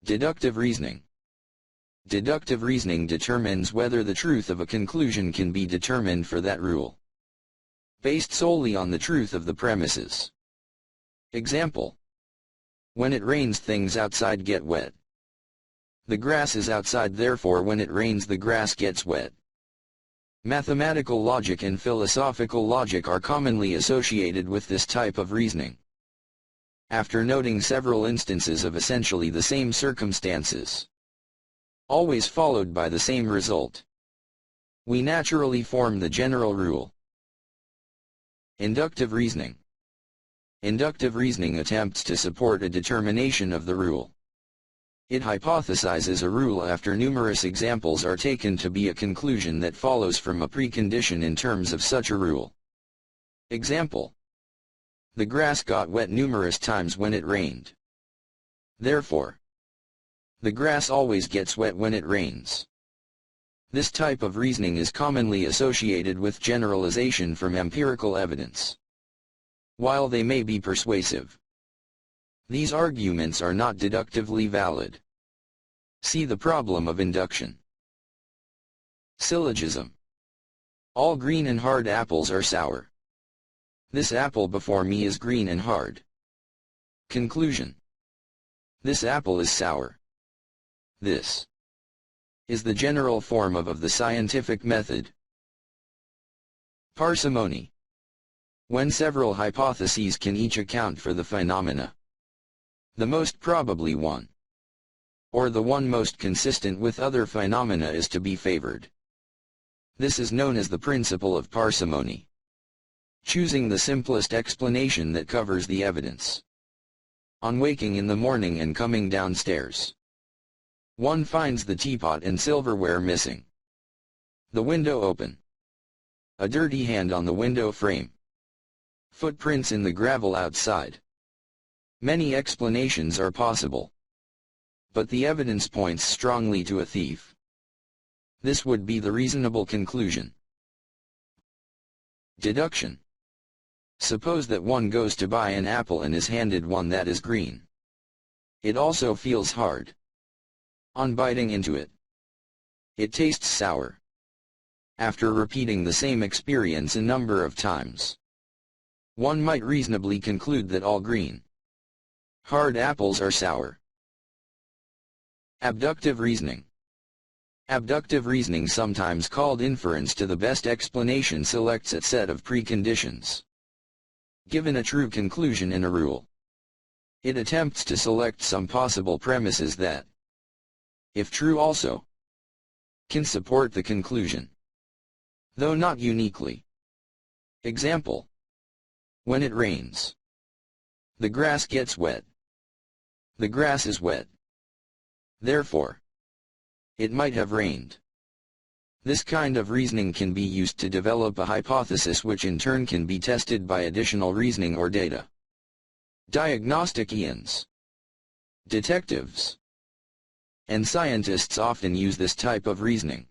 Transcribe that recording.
Deductive reasoning. Deductive reasoning determines whether the truth of a conclusion can be determined for that rule, based solely on the truth of the premises. Example: when it rains, things outside get wet. The grass is outside, therefore when it rains the grass gets wet. Mathematical logic and philosophical logic are commonly associated with this type of reasoning. After noting several instances of essentially the same circumstances, always followed by the same result, we naturally form the general rule. Inductive reasoning. Inductive reasoning attempts to support a determination of the rule. It hypothesizes a rule after numerous examples are taken to be a conclusion that follows from a precondition in terms of such a rule. Example: the grass got wet numerous times when it rained. Therefore, the grass always gets wet when it rains. This type of reasoning is commonly associated with generalization from empirical evidence. While they may be persuasive, these arguments are not deductively valid. See the problem of induction. Syllogism. All green and hard apples are sour. This apple before me is green and hard. Conclusion: this apple is sour. This is the general form of the scientific method. Parsimony. When several hypotheses can each account for the phenomena, the most probably one, or the one most consistent with other phenomena, is to be favored. This is known as the principle of parsimony. Choosing the simplest explanation that covers the evidence. On waking in the morning and coming downstairs, one finds the teapot and silverware missing, the window open, a dirty hand on the window frame, footprints in the gravel outside. Many explanations are possible, but the evidence points strongly to a thief. This would be the reasonable conclusion. Deduction. Suppose that one goes to buy an apple and is handed one that is green. It also feels hard. On biting into it, it tastes sour. After repeating the same experience a number of times, one might reasonably conclude that all green, hard apples are sour. Abductive reasoning. Abductive reasoning, sometimes called inference to the best explanation, selects a set of preconditions given a true conclusion in a rule. It attempts to select some possible premises that, if true also, can support the conclusion, though not uniquely. Example: when it rains, the grass gets wet. The grass is wet. Therefore, it might have rained. This kind of reasoning can be used to develop a hypothesis, which in turn can be tested by additional reasoning or data. Diagnosticians, detectives, and scientists often use this type of reasoning.